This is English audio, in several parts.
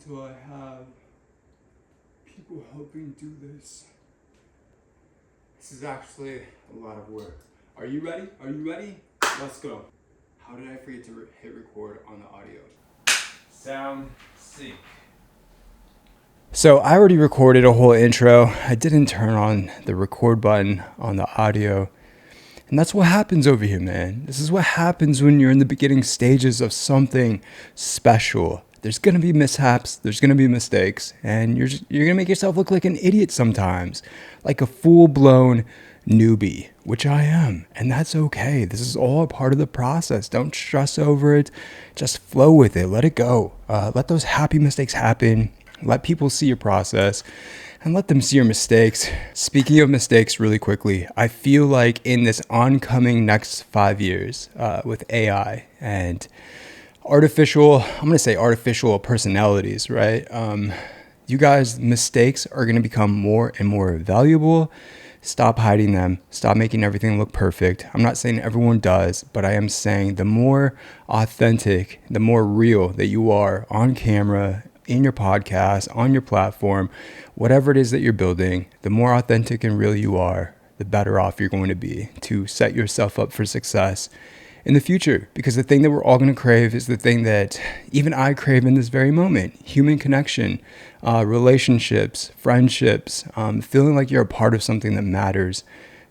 until I have people helping do this. This is actually a lot of work. Are you ready? Are you ready? Let's go. How did I forget to hit record on the audio? Sound sync. So I already recorded a whole intro. I didn't turn on the record button on the audio. And that's what happens over here, man. This is what happens when you're in the beginning stages of something special. There's going to be mishaps, there's going to be mistakes, and you're going to make yourself look like an idiot sometimes, like a full-blown newbie, which I am, and that's okay. This is all a part of the process. Don't stress over it. Just flow with it. Let it go. Let those happy mistakes happen. Let people see your process and let them see your mistakes. Speaking of mistakes really quickly, I feel like in this oncoming next 5 years with AI and artificial personalities, right? You guys, mistakes are going to become more and more valuable. Stop hiding them. Stop making everything look perfect. I'm not saying everyone does, but I am saying the more authentic, the more real that you are on camera, in your podcast, on your platform, whatever it is that you're building, the more authentic and real you are, the better off you're going to be to set yourself up for success in the future. Because the thing that we're all going to crave is the thing that even I crave in this very moment: human connection, relationships, friendships, feeling like you're a part of something that matters.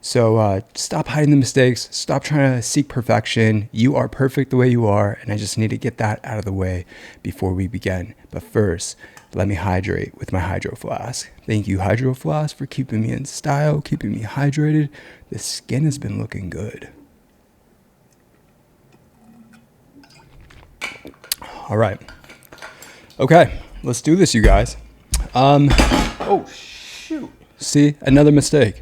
So stop hiding the mistakes. Stop trying to seek perfection. You are perfect the way you are, and I just need to get that out of the way before we begin. But first, let me hydrate with my Hydro Flask. Thank you, Hydro Flask, for keeping me in style, keeping me hydrated. The skin has been looking good. All right. Okay, let's do this, you guys. Oh, shoot. See, another mistake.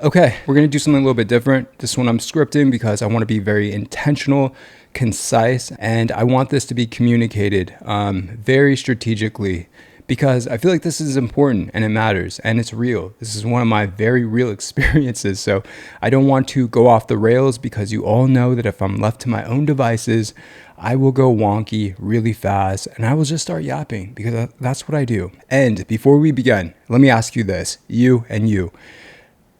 Okay, we're going to do something a little bit different. This one I'm scripting because I want to be very intentional, concise, and I want this to be communicated very strategically, because I feel like this is important and it matters and it's real. This is one of my very real experiences. So I don't want to go off the rails, because you all know that if I'm left to my own devices, I will go wonky really fast and I will just start yapping, because that's what I do. And before we begin, let me ask you this, you and you.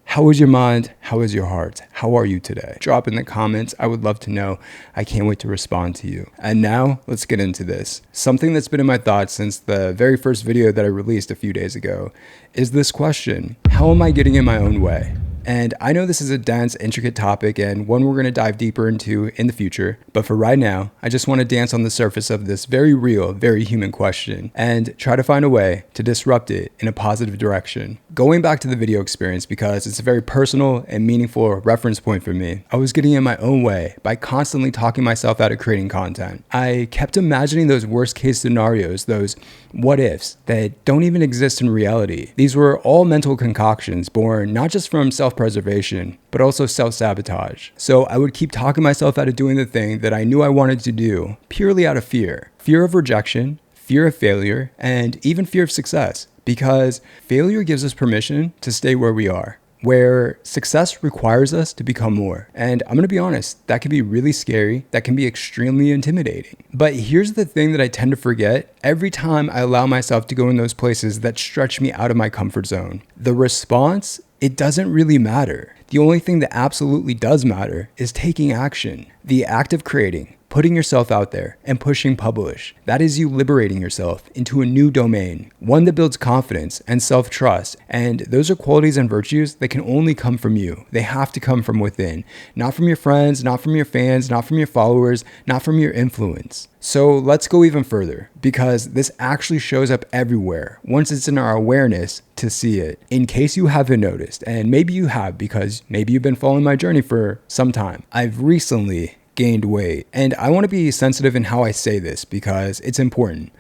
How is your mind? How is your heart? How are you today? Drop in the comments. I would love to know. I can't wait to respond to you. And now let's get into this. Something that's been in my thoughts since the very first video that I released a few days ago is this question: how am I getting in my own way? And I know this is a dense, intricate topic and one we're going to dive deeper into in the future. But for right now, I just want to dance on the surface of this very real, very human question and try to find a way to disrupt it in a positive direction. Going back to the video experience, because it's a very personal and meaningful reference point for me, I was getting in my own way by constantly talking myself out of creating content. I kept imagining those worst case scenarios, those what ifs that don't even exist in reality. These were all mental concoctions born not just from self-preservation, but also self-sabotage. So I would keep talking myself out of doing the thing that I knew I wanted to do purely out of fear. Fear of rejection, fear of failure, and even fear of success. Because failure gives us permission to stay where we are, where success requires us to become more. And I'm going to be honest, that can be really scary. That can be extremely intimidating. But here's the thing that I tend to forget every time I allow myself to go in those places that stretch me out of my comfort zone. The response, it doesn't really matter. The only thing that absolutely does matter is taking action. The act of creating, putting yourself out there and pushing publish. That is you liberating yourself into a new domain, one that builds confidence and self-trust. And those are qualities and virtues that can only come from you. They have to come from within, not from your friends, not from your fans, not from your followers, not from your influence. So let's go even further, because this actually shows up everywhere once it's in our awareness to see it. In case you haven't noticed, and maybe you have because maybe you've been following my journey for some time, I've recently gained weight. And I want to be sensitive in how I say this because it's important.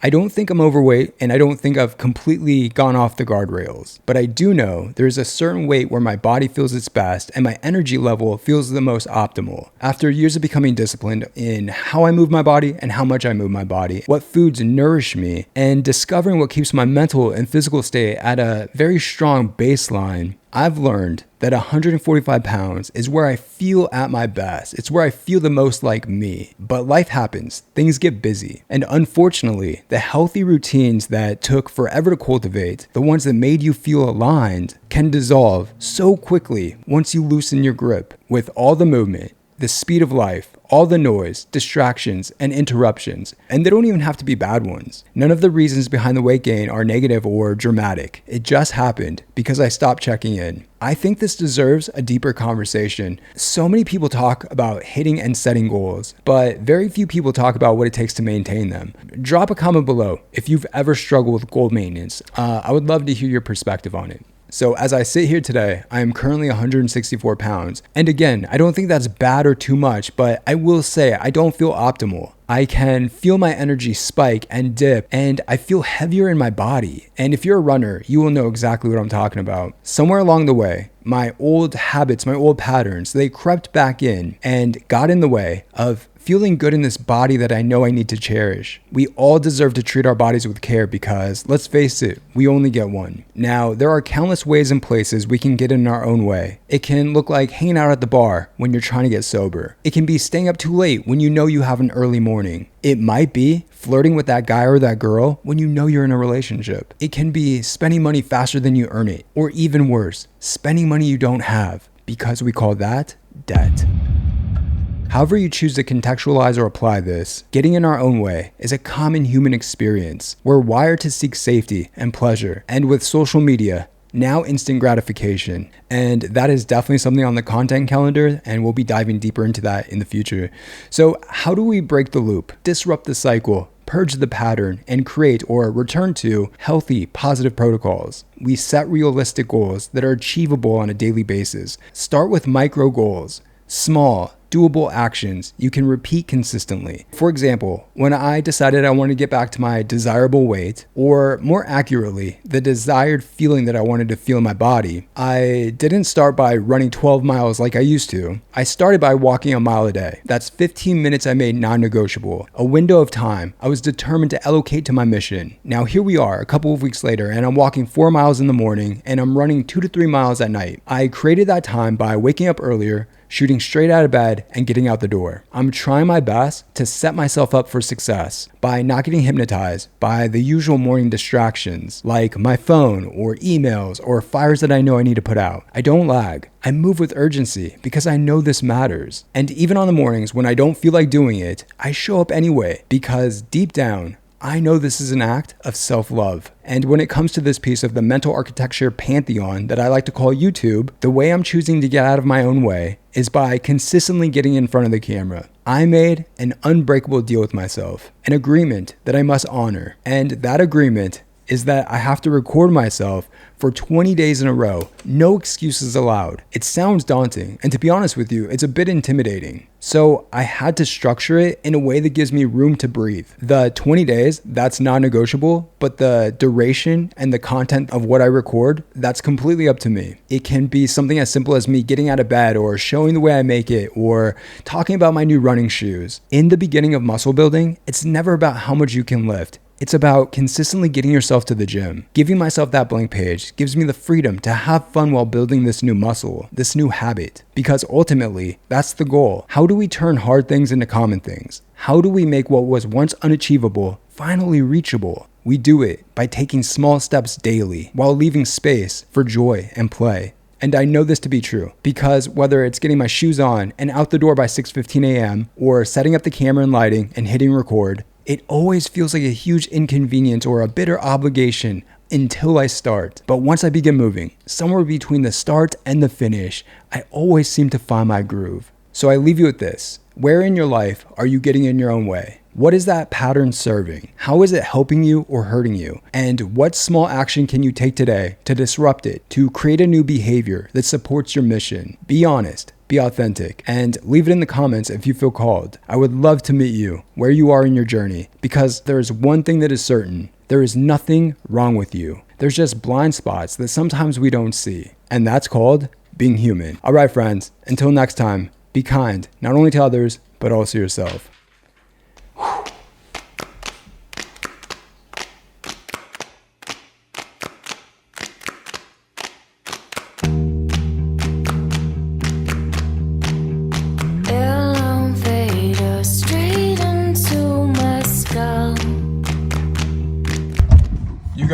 I don't think I'm overweight, and I don't think I've completely gone off the guardrails, but I do know there's a certain weight where my body feels its best and my energy level feels the most optimal. After years of becoming disciplined in how I move my body and how much I move my body, what foods nourish me, and discovering what keeps my mental and physical state at a very strong baseline, I've learned that 145 pounds is where I feel at my best. It's where I feel the most like me. But life happens, things get busy. And unfortunately, the healthy routines that took forever to cultivate, the ones that made you feel aligned, can dissolve so quickly once you loosen your grip with all the movement, the speed of life, all the noise, distractions, and interruptions. And they don't even have to be bad ones. None of the reasons behind the weight gain are negative or dramatic. It just happened because I stopped checking in. I think this deserves a deeper conversation. So many people talk about hitting and setting goals, but very few people talk about what it takes to maintain them. Drop a comment below if you've ever struggled with goal maintenance. I would love to hear your perspective on it. So as I sit here today, I am currently 164 pounds. And again, I don't think that's bad or too much, but I will say I don't feel optimal. I can feel my energy spike and dip, and I feel heavier in my body. And if you're a runner, you will know exactly what I'm talking about. Somewhere along the way, my old habits, my old patterns, they crept back in and got in the way of feeling good in this body that I know I need to cherish. We all deserve to treat our bodies with care because, let's face it, we only get one. Now, there are countless ways and places we can get in our own way. It can look like hanging out at the bar when you're trying to get sober. It can be staying up too late when you know you have an early morning. It might be flirting with that guy or that girl when you know you're in a relationship. It can be spending money faster than you earn it, or even worse, spending money you don't have, because we call that debt. However you choose to contextualize or apply this, getting in our own way is a common human experience. We're wired to seek safety and pleasure, and with social media, now instant gratification. And that is definitely something on the content calendar, and we'll be diving deeper into that in the future. So how do we break the loop, disrupt the cycle, purge the pattern, and create or return to healthy, positive protocols? We set realistic goals that are achievable on a daily basis. Start with micro goals, small, doable actions you can repeat consistently. For example, when I decided I wanted to get back to my desirable weight, or more accurately, the desired feeling that I wanted to feel in my body, I didn't start by running 12 miles like I used to. I started by walking a mile a day. That's 15 minutes I made non-negotiable, a window of time I was determined to allocate to my mission. Now here we are a couple of weeks later, and I'm walking 4 miles in the morning and I'm running 2 to 3 miles at night. I created that time by waking up earlier, shooting straight out of bed, and getting out the door. I'm trying my best to set myself up for success by not getting hypnotized by the usual morning distractions like my phone or emails or fires that I know I need to put out. I don't lag. I move with urgency because I know this matters. And even on the mornings when I don't feel like doing it, I show up anyway because deep down, I know this is an act of self-love. And when it comes to this piece of the mental architecture pantheon that I like to call YouTube, the way I'm choosing to get out of my own way is by consistently getting in front of the camera. I made an unbreakable deal with myself, an agreement that I must honor. And that agreement is that I have to record myself for 20 days in a row, no excuses allowed. It sounds daunting, and to be honest with you, it's a bit intimidating. So I had to structure it in a way that gives me room to breathe. The 20 days, that's non-negotiable, but the duration and the content of what I record, that's completely up to me. It can be something as simple as me getting out of bed or showing the way I make it or talking about my new running shoes. In the beginning of muscle building, it's never about how much you can lift. It's about consistently getting yourself to the gym. Giving myself that blank page gives me the freedom to have fun while building this new muscle, this new habit. Because ultimately, that's the goal. How do we turn hard things into common things? How do we make what was once unachievable finally reachable? We do it by taking small steps daily while leaving space for joy and play. And I know this to be true because whether it's getting my shoes on and out the door by 6:15 a.m. or setting up the camera and lighting and hitting record, it always feels like a huge inconvenience or a bitter obligation until I start. But once I begin moving, somewhere between the start and the finish, I always seem to find my groove. So I leave you with this. Where in your life are you getting in your own way? What is that pattern serving? How is it helping you or hurting you? And what small action can you take today to disrupt it, to create a new behavior that supports your mission? Be honest, be authentic, and leave it in the comments if you feel called. I would love to meet you where you are in your journey, because there is one thing that is certain. There is nothing wrong with you. There's just blind spots that sometimes we don't see, and that's called being human. All right, friends, until next time, be kind, not only to others, but also yourself. Whew.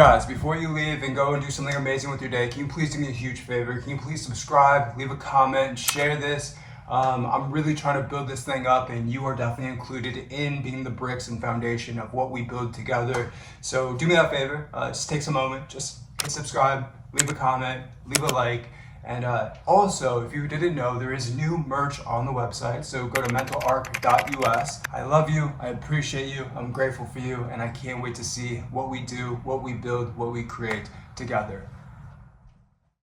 guys, before you leave and go and do something amazing with your day, can you please do me a huge favor? Can you please subscribe, leave a comment, share this? I'm really trying to build this thing up, and you are definitely included in being the bricks and foundation of what we build together. So do me that favor, just take a moment, just hit subscribe, leave a comment, leave a like. And also, if you didn't know, there is new merch on the website, so go to mentalarc.us. I love you, I appreciate you, I'm grateful for you, and I can't wait to see what we do, what we build, what we create together.